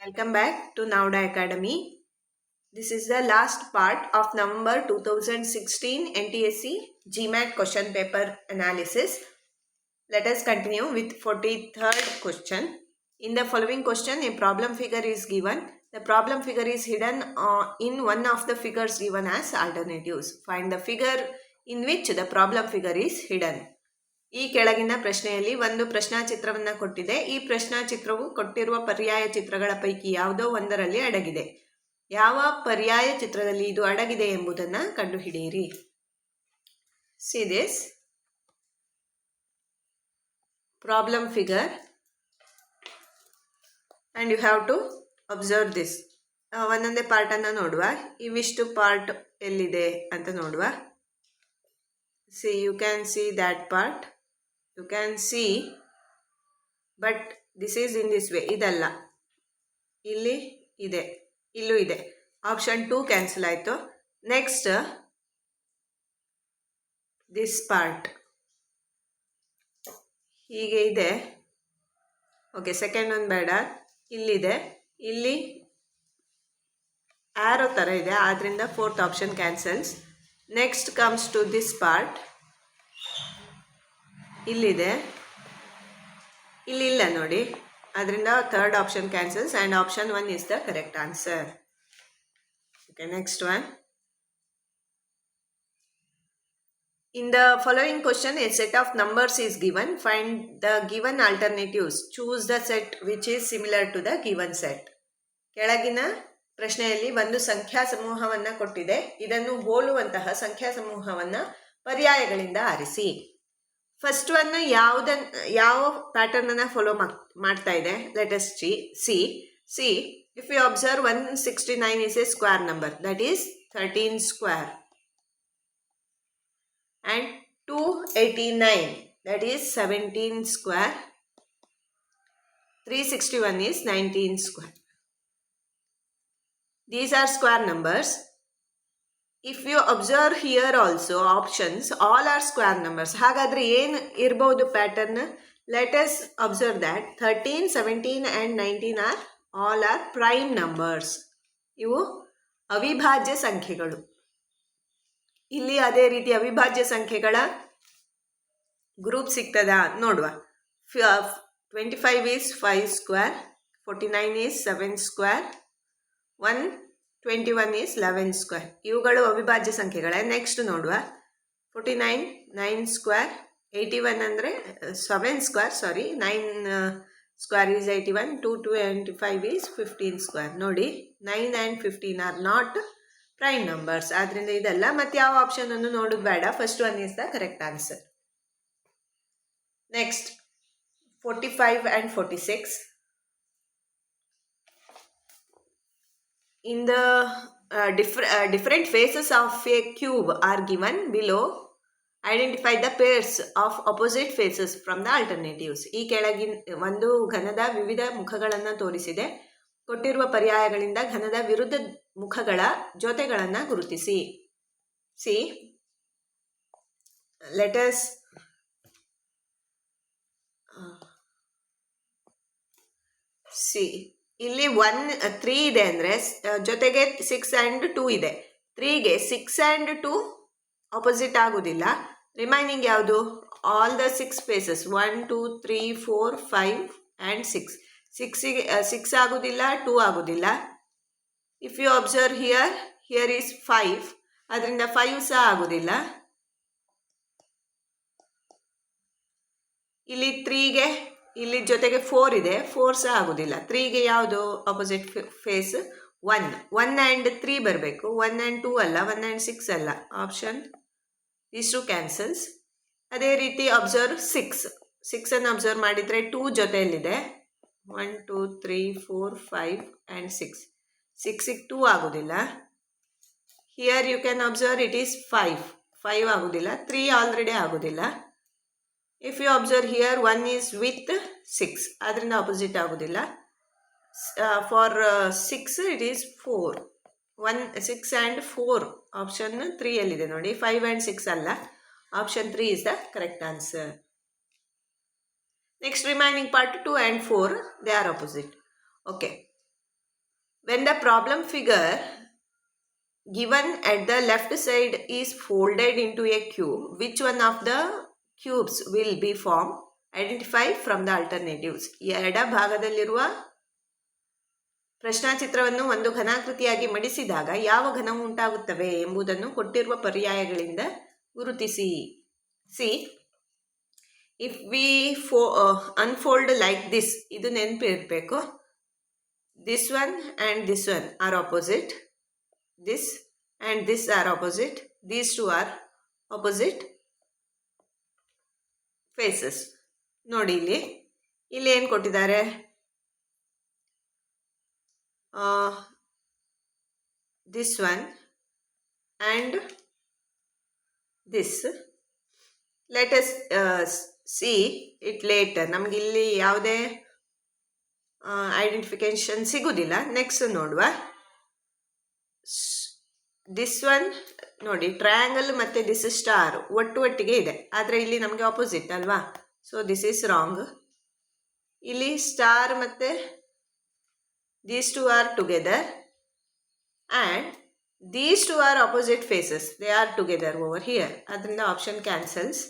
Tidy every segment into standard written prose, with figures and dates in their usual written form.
Welcome back to Nauda Academy. This is the last part of November 2016 NTSC GMAT question paper analysis. Let us continue with 43rd question. In the following question, a problem figure is given. The problem figure is hidden in one of the figures given as alternatives. Find the figure in which the problem figure is hidden. ಈ ಕೆಳಗಿನ ಪ್ರಶ್ನೆಯಲ್ಲಿ ಒಂದು ಪ್ರಶ್ನಾಚಿತ್ರವನ್ನು ಕೊಟ್ಟಿದೆ. ಈ ಪ್ರಶ್ನಾಚಿತ್ರವು ಕೊಟ್ಟಿರುವ ಪರ್ಯಾಯ ಚಿತ್ರಗಳ ಪೈಕಿ ಯಾವುದೋ ಒಂದರಲ್ಲಿ ಅಡಗಿದೆ. ಯಾವ ಪರ್ಯಾಯ ಚಿತ್ರದಲ್ಲಿ ಇದು ಅಡಗಿದೆ ಎಂಬುದನ್ನು ಕಂಡುಹಿಡಿಯಿರಿ. See this problem figure and you have to observe this. ಒಂದೊಂದೇ ಪಾರ್ಟನ್ನು ನೋಡುವ. ಇವಿಷ್ಟು ಪಾರ್ಟ್ ಎಲ್ಲಿದೆ ಅಂತ ನೋಡುವ. See, you can see that part. You can see, but this is in this way. ಇದಲ್ಲ, ಇಲ್ಲಿ ಇದೆ, ಇಲ್ಲೂ ಇದೆ. ಆಪ್ಷನ್ 2 ಕ್ಯಾನ್ಸಲ್ ಆಯಿತು. ನೆಕ್ಸ್ಟ್ ದಿಸ್ ಪಾರ್ಟ್ ಹೀಗೆ ಇದೆ. ಓಕೆ, ಸೆಕೆಂಡ್ ಒಂದು ಬೇಡ. ಇಲ್ಲಿದೆ, ಇಲ್ಲಿ ಆರೋ ಥರ ಇದೆ, ಆದ್ದರಿಂದ fourth option cancels. Next comes to this part. ಇಲ್ಲಿದೆ, ಇಲ್ಲಿಲ್ಲ ನೋಡಿ, ಅದರಿಂದ third option cancels and option 1 is the correct answer. Okay, next one. In the following question, a set of numbers is given. Find the given alternatives. Choose the set which is similar to the given set. ಕೆಳಗಿನ ಪ್ರಶ್ನೆಯಲ್ಲಿ ಒಂದು ಸಂಖ್ಯಾ ಸಮೂಹವನ್ನು ಕೊಟ್ಟಿದೆ. ಇದನ್ನು ಹೋಲುವಂತಹ ಸಂಖ್ಯಾ ಸಮೂಹವನ್ನು ಪರ್ಯಾಯಗಳಿಂದ ಆರಿಸಿ. ಫಸ್ಟ್ ಒನ್ ಯಾವ ಪ್ಯಾಟರ್ನ್ ಅನ್ನು ಫಾಲೋ ಮಾಡ್ತಾ ಇದೆ? Let us see if you observe 169 is a square number, that is 13 square, and 289, that is 17 square, 361 is 19 square. These are square numbers. If you observe here also options, all are square numbers. ಹಾಗಾದರೆ ಏನು ಇರ್ಬೋದು pattern? Let us observe that 13, 17 and 19 are all are prime numbers. ಇವು ಅವಿಭಾಜ್ಯ ಸಂಖ್ಯೆಗಳು. ಇಲ್ಲಿ ಅದೇ ರೀತಿ ಅವಿಭಾಜ್ಯ ಸಂಖ್ಯೆಗಳ ಗ್ರೂಪ್ ಸಿಗ್ತದಾ ನೋಡುವ. 25 is 5 square, 49 is 7 square, 121 is 11 square. ಇವುಗಳು ಅವಿಭಾಜ್ಯ ಸಂಖ್ಯೆಗಳೇ. ನೆಕ್ಸ್ಟ್ ನೋಡುವ. 49 9 square, 81 ಅಂದರೆ 7 square, 9 square is 81, 225 is 15 square. ನೋಡಿ, 9 and 15 are not prime numbers. ಆದ್ದರಿಂದ ಇದಲ್ಲ. ಮತ್ತು ಯಾವ ಆಪ್ಷನ್ ಅನ್ನು ನೋಡೋದು ಬೇಡ. First one is the correct answer. Next 45 and 46. In the different faces of a cube are given below. Identify the pairs of opposite faces from the alternatives. ಈ ಕೆಳಗಿನ ಒಂದು ಘನದ ವಿವಿಧ ಮುಖಗಳನ್ನು ತೋರಿಸಿದೆ. ಕೊಟ್ಟಿರುವ ಪರ್ಯಾಯಗಳಿಂದ ಘನದ ವಿರುದ್ಧ ಮುಖಗಳ ಜೊತೆಗಳನ್ನು ಗುರುತಿಸಿ. Let us see. ಇಲ್ಲಿ 3 ಇದೆ ಅಂದರೆ ಜೊತೆಗೆ 6 and 2 ಇದೆ. 3ಗೆ 6 and 2 ಆಪೋಸಿಟ್ ಆಗೋದಿಲ್ಲ. ರಿಮೈನಿಂಗ್ ಯಾವುದು? All the 6 faces 1 2 3 4 5 and 6. 6 ಆಗೋದಿಲ್ಲ, 2 ಆಗೋದಿಲ್ಲ. If you observe here is 5, ಅದರಿಂದ 5 ಸಹ ಆಗೋದಿಲ್ಲ. ಇಲ್ಲಿ 3ಗೆ ಇಲ್ಲಿ ಜೊತೆಗೆ 4 ಇದೆ, 4 ಸಹ ಆಗೋದಿಲ್ಲ. 3ಗೆ ಯಾವುದು ಆಪೋಸಿಟ್ ಫೇಸ್? 1 ಆ್ಯಂಡ್ 3 ಬರಬೇಕು. 1 and 2 ಅಲ್ಲ, 1 and 6 ಅಲ್ಲ. Option these 2 cancels. ಅದೇ ರೀತಿ ಅಬ್ಸರ್ವ್ 6 ಅನ್ನು ಅಬ್ಸರ್ವ್ ಮಾಡಿದರೆ 2 ಜೊತೆಯಲ್ಲಿದೆ. 1 2 3 4 5 and 6. 6ಗೆ 2 ಆಗೋದಿಲ್ಲ. Here you can observe it is 5 ಆಗೋದಿಲ್ಲ. 3 ಆಲ್ರೆಡಿ ಆಗೋದಿಲ್ಲ. If you observe here 1 is with 6, ಅದರಿಂದ ಆಪೋಸಿಟ್ ಆಗೋದಿಲ್ಲ. For 6 it is 4. 6 and 4 option 3ಯಲ್ಲಿದೆ ನೋಡಿ. 5 and 6 ಅಲ್ಲ. Option 3 is the correct answer. Next remaining part 2 and 4, they are opposite. Okay. When the problem figure given at the left side is folded into a cube, which one of the cubes will be formed? Identify from the alternatives. ಎಡ ಭಾಗದಲ್ಲಿರುವ ಪ್ರಶ್ನಾಚಿತ್ರವನ್ನು ಒಂದು ಘನಾಕೃತಿಯಾಗಿ ಮಡಿಸಿದಾಗ ಯಾವ ಘನವು ಉಂಟಾಗುತ್ತವೆ ಎಂಬುದನ್ನು ಕೊಟ್ಟಿರುವ ಪರ್ಯಾಯಗಳಿಂದ ಗುರುತಿಸಿ. C, if we unfold like this, ಇದು ನೆನಪಿರಬೇಕು. This one and this one are opposite. This and this are opposite. These two are opposite faces. ನೋಡಿ ಇಲ್ಲಿ ಏನು ಕೊಟ್ಟಿದ್ದಾರೆ? This one and this. Let us see it later. ನಮ್ಗೆ ಇಲ್ಲಿ ಯಾವುದೇ identification ಸಿಗುವುದಿಲ್ಲ. ನೆಕ್ಸ್ಟ್ ನೋಡುವ. ದಿಸ್ ಒನ್ ನೋಡಿ, ಟ್ರಯಾಂಗಲ್ ಮತ್ತು ದಿಸ್ ಸ್ಟಾರ್ ಒಟ್ಟಿಗೆ ಇದೆ, ಆದರೆ ಇಲ್ಲಿ ನಮಗೆ ಆಪೋಸಿಟ್ ಅಲ್ವಾ? So this is wrong. ಇಲ್ಲಿ ಸ್ಟಾರ್ ಮತ್ತು these two are together and these two are opposite faces. They are together over here. ಅದರಿಂದ option cancels.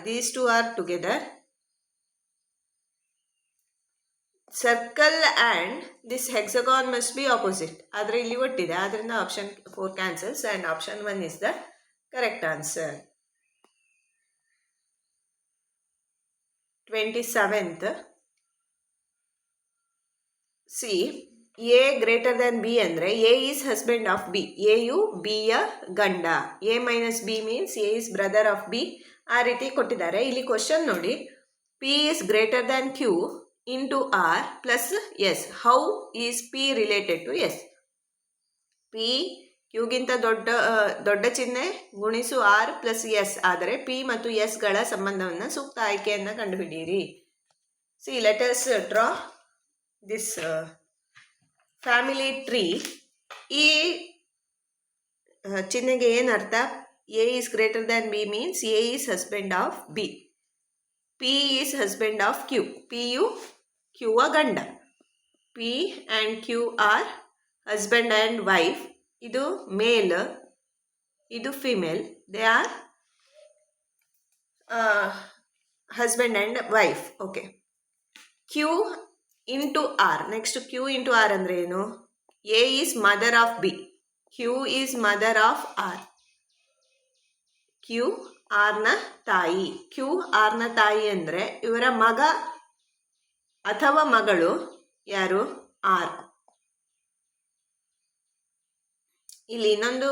These two are together. Circle and this hexagon must be opposite. ಆದರೆ ಇಲ್ಲಿ ಒಟ್ಟಿದೆ, ಆದ್ದರಿಂದ option 4 cancels and option 1 is the correct answer. 27th. C, A greater than B ಅಂದರೆ A is husband of B. ಎಯು ಬಿಯ ಗಂಡ. A minus B means A is brother of B. ಆ ರೀತಿ ಕೊಟ್ಟಿದ್ದಾರೆ. ಇಲ್ಲಿ ಕ್ವಶನ್ ನೋಡಿ, P is greater than Q into R plus S. How is P related to S? P ಕ್ಯೂಗಿಂತ ದೊಡ್ಡ ಚಿಹ್ನೆ ಗುಣಿಸು R ಪ್ಲಸ್ ಎಸ್ ಆದರೆ P ಮತ್ತು S ಗಳ ಸಂಬಂಧವನ್ನು ಸೂಕ್ತ ಆಯ್ಕೆಯನ್ನು ಕಂಡುಹಿಡಿಯಿರಿ. C, let us draw this family tree. ಈ ಚಿಹ್ನೆಗೆ ಏನರ್ಥ? A is greater than B means A is husband of B. P is husband of Q. P ಯು ಕ್ಯೂವ ಗಂಡ. P and Q are husband and wife. ಇದು male, ಇದು female. They are husband and wife. Okay. Q into R. Next Q into R ಅಂದರೆ ಏನು? A is mother of B. Q is mother of R. Q ಆರ್ನ ತಾಯಿ. Q ಆರ್ನ ತಾಯಿ ಅಂದರೆ ಇವರ ಮಗ ಅಥವಾ ಮಗಳು ಯಾರು? ಆರ್. ಇಲ್ಲಿ ಇನ್ನೊಂದು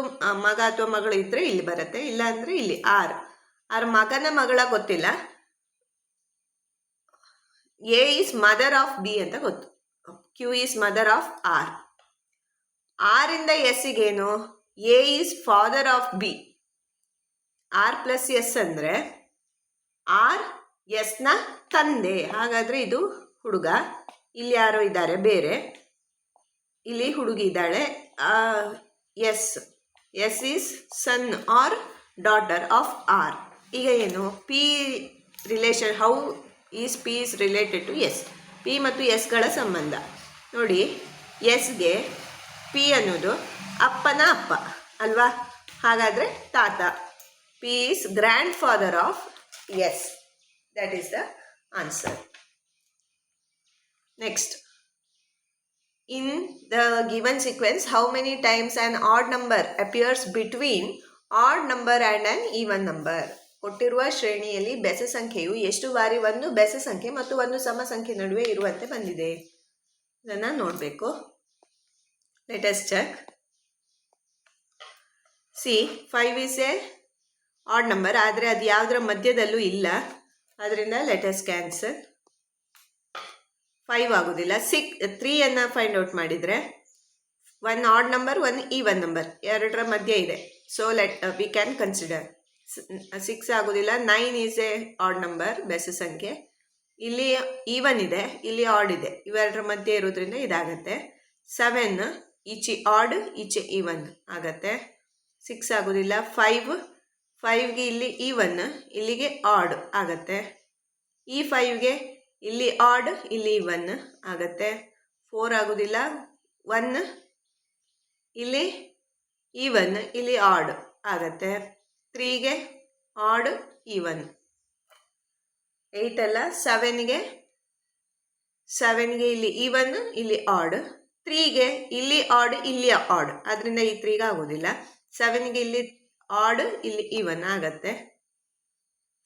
ಮಗ ಅಥವಾ ಮಗಳು ಇದ್ದರೆ ಇಲ್ಲಿ ಬರುತ್ತೆ, ಇಲ್ಲ ಅಂದರೆ ಇಲ್ಲಿ ಆರ್. ಆರ್ ಮಗನ ಮಗಳ ಗೊತ್ತಿಲ್ಲ. A is mother of B ಅಂತ ಗೊತ್ತು. Q is mother of R. ಆರಿಂದ ಎಸ್ಸಿಗೇನು? A is father of B. R plus S ಅಂದರೆ ಆರ್ ಎಸ್ನ ತಂದೆ. ಹಾಗಾದರೆ ಇದು ಹುಡುಗ. ಇಲ್ಲಿ ಯಾರೋ ಇದ್ದಾರೆ ಬೇರೆ, ಇಲ್ಲಿ ಹುಡುಗಿ ಇದ್ದಾಳೆ. S is son or daughter of R. ಈಗ ಏನು? P relation. How is P is related to S. P ಮತ್ತು ಎಸ್ಗಳ ಸಂಬಂಧ ನೋಡಿ. ಎಸ್ಗೆ ಪಿ ಅನ್ನೋದು ಅಪ್ಪನ ಅಪ್ಪ ಅಲ್ವಾ? ಹಾಗಾದರೆ ತಾತ. P is grandfather of S. That is the answer. Next. In the given sequence, how many times an odd number appears between odd number and an even number? ಕೊಟ್ಟಿರುವ ಶ್ರೇಣಿಯಲ್ಲಿ ಬೆಸ ಸಂಖ್ಯೆಯು ಎಷ್ಟು ಬಾರಿ ಒಂದು ಬೆಸ ಸಂಖ್ಯೆ ಮತ್ತು ಒಂದು ಸಮ ಸಂಖ್ಯೆ ನಡುವೆ ಇರುವಂತೆ ಬಂದಿದೆ? ಇದನ್ನು ನೋಡಬೇಕು. Let us check. C, 5 is a odd number, ಆದರೆ ಅದು ಯಾವುದರ ಮಧ್ಯದಲ್ಲೂ ಇಲ್ಲ. ಅದರಿಂದ ಲೆಟ್ ಅಸ್ ಕ್ಯಾನ್ಸಲ್. 5 ಆಗೋದಿಲ್ಲ. 3 ಫೈಂಡ್ ಔಟ್ ಮಾಡಿದರೆ 1 ಆಡ್ ನಂಬರ್ 1 ಈವನ್ ನಂಬರ್ ಎರಡರ ಮಧ್ಯೆ ಇದೆ. So we can consider. 6 ಆಗೋದಿಲ್ಲ. 9 ಈಸ್ ಎ ಆಡ್ ನಂಬರ್, ಬೆಸ ಸಂಖ್ಯೆ. ಇಲ್ಲಿ ಈವನ್ ಇದೆ, ಇಲ್ಲಿ ಆಡ್ ಇದೆ, ಇವೆರಡರ ಮಧ್ಯೆ ಇರೋದ್ರಿಂದ ಇದಾಗತ್ತೆ. 7 ಈಚೆ ಆಡ್ ಈಚೆ ಈವನ್ ಆಗತ್ತೆ. 6 ಆಗೋದಿಲ್ಲ. 5ಗೆ ಇಲ್ಲಿ ಈವನ್, ಇಲ್ಲಿಗೆ ಆಡ್ ಆಗತ್ತೆ. ಈ 5ಗೆ ಇಲ್ಲಿ ಆಡ್ ಇಲ್ಲಿ ಈವನ್ ಆಗತ್ತೆ. 4 ಆಗೋದಿಲ್ಲ. 1 ಇಲ್ಲಿ ಈವನ್, ಇಲ್ಲಿ ಆಡ್ ಆಗತ್ತೆ. 3ಗೆ ಆಡ್ ಈವನ್. 8 ಅಲ್ಲ, 7ಗೆ ಇಲ್ಲಿ ಈವನ್, ಇಲ್ಲಿ ಆಡ್. 3ಗೆ ಇಲ್ಲಿ ಆಡ್, ಇಲ್ಲಿ ಆಡ್, ಅದರಿಂದ ಈ 3ಗೆ ಆಗೋದಿಲ್ಲ. 7ಗೆ ಇಲ್ಲಿ ಆಡ್, ಇಲ್ಲಿ ಈವನ್ ಆಗತ್ತೆ.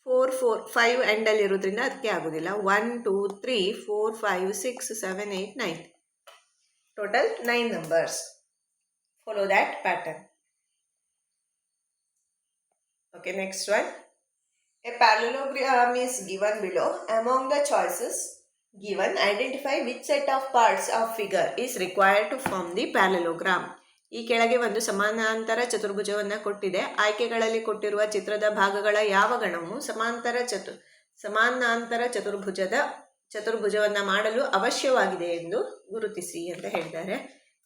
5 ಎಂಡಲ್ಲಿ ಇರೋದ್ರಿಂದ ಅದಕ್ಕೆ ಆಗೋದಿಲ್ಲ. 1 2 3 4 5 6 7 8 9. Total 9 numbers. Follow that pattern. Okay, next one. A parallelogram is given below. Among the choices given, identify which set of parts of figure is required to form the parallelogram. ಈ ಕೆಳಗೆ ಒಂದು ಸಮಾನಾಂತರ ಚತುರ್ಭುಜವನ್ನು ಕೊಟ್ಟಿದೆ. ಆಯ್ಕೆಗಳಲ್ಲಿ ಕೊಟ್ಟಿರುವ ಚಿತ್ರದ ಭಾಗಗಳ ಯಾವ ಗಣವು ಸಮಾನಾಂತರ ಚತುರ್ಭುಜವನ್ನು ಮಾಡಲು ಅವಶ್ಯವಾಗಿದೆ ಎಂದು ಗುರುತಿಸಿ ಅಂತ ಹೇಳಿದ್ದಾರೆ.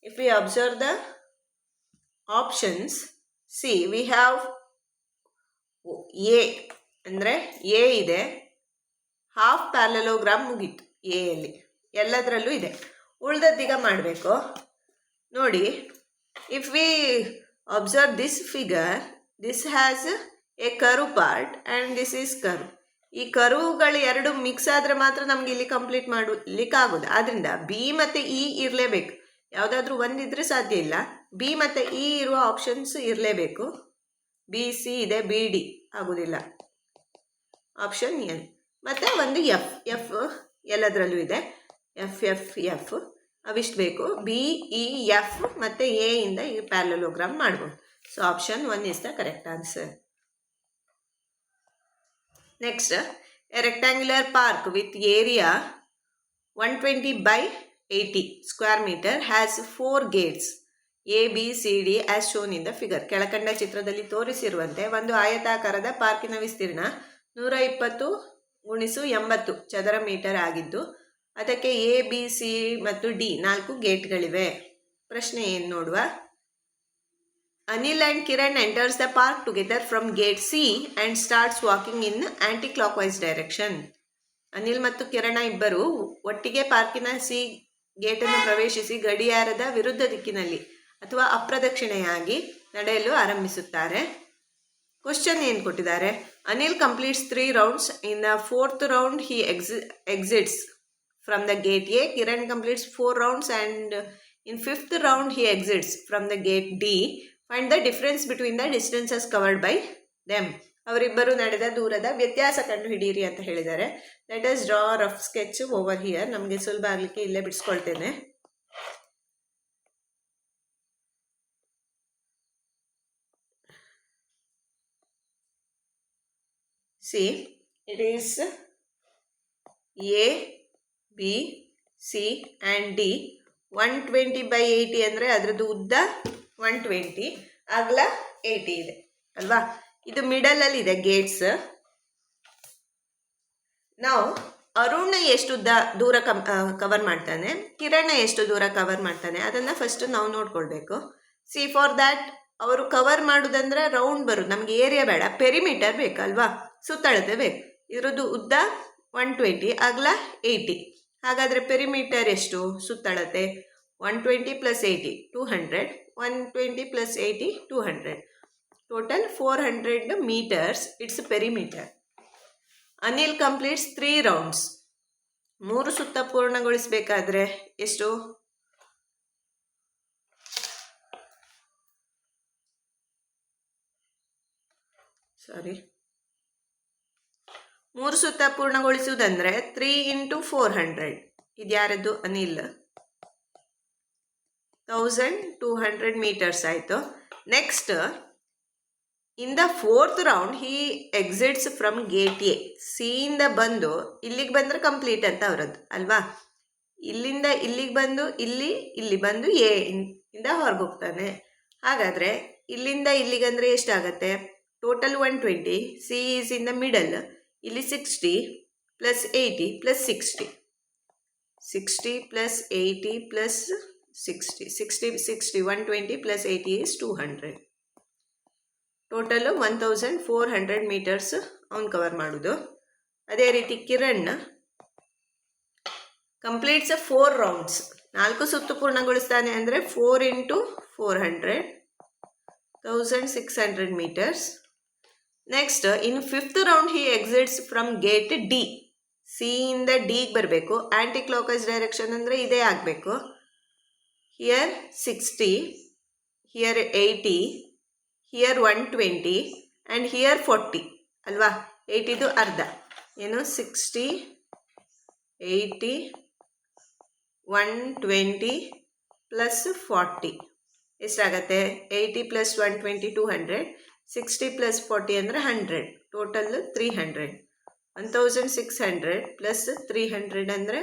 If we observe the options, C we have A ಅಂದರೆ ಎ ಇದೆ. ಹಾಫ್ ಪ್ಯಾರಲೋಗ್ರಾಮ್ ಮುಗೀತು ಎ ಯಲ್ಲಿ, ಎಲ್ಲದರಲ್ಲೂ ಇದೆ. ಉಳ್ದದ್ದೀಗ ಮಾಡಬೇಕು ನೋಡಿ. If we observe this figure, this has a curve part and this is curve. ಈ ಕರ್ವ್ಗಳು ಎರಡು ಮಿಕ್ಸ್ ಆದರೆ ಮಾತ್ರ ನಮ್ಗೆ ಇಲ್ಲಿ ಕಂಪ್ಲೀಟ್ ಮಾಡಲಿಕ್ಕಾಗೋದು. ಆದ್ದರಿಂದ ಬಿ ಮತ್ತು ಇ ಇರಲೇಬೇಕು. ಯಾವುದಾದ್ರೂ ಒಂದಿದ್ರೆ ಸಾಧ್ಯ ಇಲ್ಲ. ಬಿ ಮತ್ತು ಇ ಇರುವ ಆಪ್ಷನ್ಸ್ ಇರಲೇಬೇಕು. ಬಿ ಸಿ ಇದೆ, ಬಿ ಡಿ ಆಗೋದಿಲ್ಲ. Option N. ಮತ್ತು ಒಂದು ಎಫ್ ಎಲ್ಲದರಲ್ಲೂ ಇದೆ. ಎಫ್ ಅವಿಷ್ಟು ಬೇಕು. ಬಿ ಇ ಎಫ್ ಮತ್ತು ಎ ಇಂದ ಈ ಪ್ಯಾರಲೋಗ್ರಾಮ್ ಮಾಡ್ಬೋದು. So option 1 is the correct answer. Next, A rectangular park with area 120 by 80 square meter has 4 gates A, B, C, D as shown in the figure. ಕೆಳಕಂಡ ಚಿತ್ರದಲ್ಲಿ ತೋರಿಸಿರುವಂತೆ ಒಂದು ಆಯತಾಕಾರದ ಪಾರ್ಕಿನ ವಿಸ್ತೀರ್ಣ 120 × 80 ಚದರ ಮೀಟರ್ ಆಗಿದ್ದು ಅದಕ್ಕೆ ಎ, ಬಿ, ಸಿ ಮತ್ತು ಡಿ 4 ಗೇಟ್ಗಳಿವೆ. ಪ್ರಶ್ನೆ ಏನು ನೋಡುವ. Anil and Kiran enters the park together from gate C and starts walking in anticlockwise direction. Anil ಮತ್ತು ಕಿರಣ ಇಬ್ಬರು ಒಟ್ಟಿಗೆ ಪಾರ್ಕಿನ ಸಿ ಗೇಟನ್ನು ಪ್ರವೇಶಿಸಿ ಗಡಿಯಾರದ ವಿರುದ್ಧ ದಿಕ್ಕಿನಲ್ಲಿ ಅಥವಾ ಅಪ್ರದಕ್ಷಿಣೆಯಾಗಿ ನಡೆಯಲು ಆರಂಭಿಸುತ್ತಾರೆ. ಕ್ವಶನ್ ಏನು ಕೊಟ್ಟಿದ್ದಾರೆ. Anil completes 3 rounds. In the 4th round he exits from the gate A. Kiran completes 4 rounds and in 5th round he exits from the gate D. Find the difference between the distances covered by them. ಅವರಿಬ್ಬರು ನಡೆದ ದೂರದ ವ್ಯತ್ಯಾಸ ಕಂಡು ಹಿಡಿಯಿರಿ ಅಂತ ಹೇಳಿದ್ದಾರೆ. Let us draw rough sketch over here. ನಮಗೆ ಸುಲಭ ಆಗಲಿಕ್ಕೆ ಇಲ್ಲೇ ಬಿಡಿಸ್ಕೊಳ್ತೇನೆ. See, it is A, B, C and D. 120 by 80 ಅಂದರೆ ಅದರದ್ದು ಉದ್ದ 120, ಅಗಲ 80 ಇದೆ ಅಲ್ವಾ. ಇದು ಮಿಡಲಲ್ಲಿ ಇದೆ ಗೇಟ್ಸ್. ನಾವು ಅರುಣ್ ಎಷ್ಟು ದೂರ ಕವರ್ ಮಾಡ್ತಾನೆ, ಕಿರಣ್ ಎಷ್ಟು ದೂರ ಕವರ್ ಮಾಡ್ತಾನೆ ಅದನ್ನು ಫಸ್ಟ್ ನಾವು ನೋಡ್ಕೊಳ್ಬೇಕು. ಸಿ ಫಾರ್ ದ್ಯಾಟ್ ಅವರು ಕವರ್ ಮಾಡೋದಂದ್ರೆ ರೌಂಡ್ ಬರೋದು, ನಮಗೆ ಏರಿಯಾ ಬೇಡ, ಪೆರಿಮೀಟರ್ ಬೇಕಲ್ವಾ, ಸುತ್ತಳತೆ ಬೇಕು. ಇದರದ್ದು ಉದ್ದ 120, ಅಗಲ 80. ಹಾಗಾದರೆ ಪೆರಿಮೀಟರ್ ಎಷ್ಟು ಸುತ್ತಳತೆ? 120 + 80 200, 120 + 80 200, total 400 meters. It's perimeter. Anil completes 3 rounds. 3 ಸುತ್ತ ಪೂರ್ಣಗೊಳಿಸಬೇಕಾದ್ರೆ ಎಷ್ಟು? ಸಾರಿ, 3 ಸುತ್ತ ಪೂರ್ಣಗೊಳಿಸುವುದಂದ್ರೆ 3 × 400. ಇದ್ಯಾರದ್ದು? ಅನಿಲ್. 1200 meters ಆಯಿತು. Next, in the 4th round he exits from gate A. ಸಿಯಿಂದ ಬಂದು ಇಲ್ಲಿಗೆ ಬಂದರೆ ಕಂಪ್ಲೀಟ್ ಅಂತ ಅವರದ್ದು ಅಲ್ವಾ. ಇಲ್ಲಿಂದ ಇಲ್ಲಿಗೆ ಬಂದು ಇಲ್ಲಿ ಬಂದು ಎ ಇಂದ ಹೊರಗೆ ಹೋಗ್ತಾನೆ. ಹಾಗಾದರೆ ಇಲ್ಲಿಂದ ಇಲ್ಲಿಗಂದರೆ ಎಷ್ಟಾಗತ್ತೆ? Total 120. C is in the middle. ಇಲ್ಲಿ 60 + 80 + 60. 60 + 80 + 60 120 + 80 is 200. ಟೋಟಲು 1400 meters ಅವನು ಕವರ್ ಮಾಡೋದು. ಅದೇ ರೀತಿ ಕಿರಣ್ ಕಂಪ್ಲೀಟ್ಸ್ 4 rounds. 4 ಸುತ್ತು ಪೂರ್ಣಗೊಳಿಸ್ತಾನೆ ಅಂದರೆ 4 into 400 1600 meters. Next in 5th round he exits from gate D. C ಇಂದ ಡಿಗೆ ಬರಬೇಕು. ಆ್ಯಂಟಿ ಕ್ಲಾಕ್ವೈಸ್ ಡೈರೆಕ್ಷನ್ ಅಂದರೆ ಇದೇ ಆಗಬೇಕು. Here 60, here 80, here 120 and here 40 ಅಲ್ವಾ. 80ದು ಅರ್ಧ ಏನು 60, 80, 120 ಪ್ಲಸ್ 40 ಎಷ್ಟಾಗತ್ತೆ? 80 ಪ್ಲಸ್ 120 200, 60 ಪ್ಲಸ್ 40 ಅಂದರೆ 100, ಟೋಟಲ್ 300. 1600 ಪ್ಲಸ್ 300 ಅಂದರೆ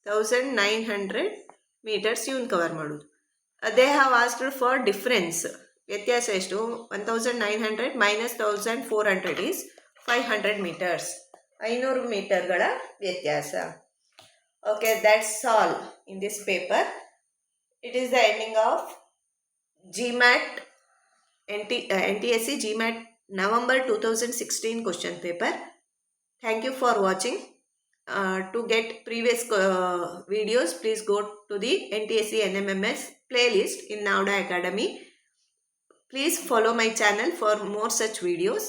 1900 meters ಇವನು ಕವರ್ ಮಾಡೋದು. They have asked for difference. ವ್ಯತ್ಯಾಸ ಎಷ್ಟು? 1900 ಮೈನಸ್ 1400 ಈಸ್ 500 meters. 500 ಮೀಟರ್ಗಳ ವ್ಯತ್ಯಾಸ. Okay, that's all in this paper. It is the ending of GMAT NTSC GMAT November 2016 question paper. Thank you for watching. To get previous videos, please go to the NTSC NMMS playlist in Navda Academy. Please follow my channel for more such videos.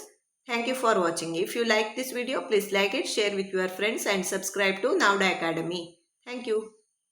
Thank you for watching. If you like this video, please like it, share with your friends and subscribe to Navda Academy. Thank you.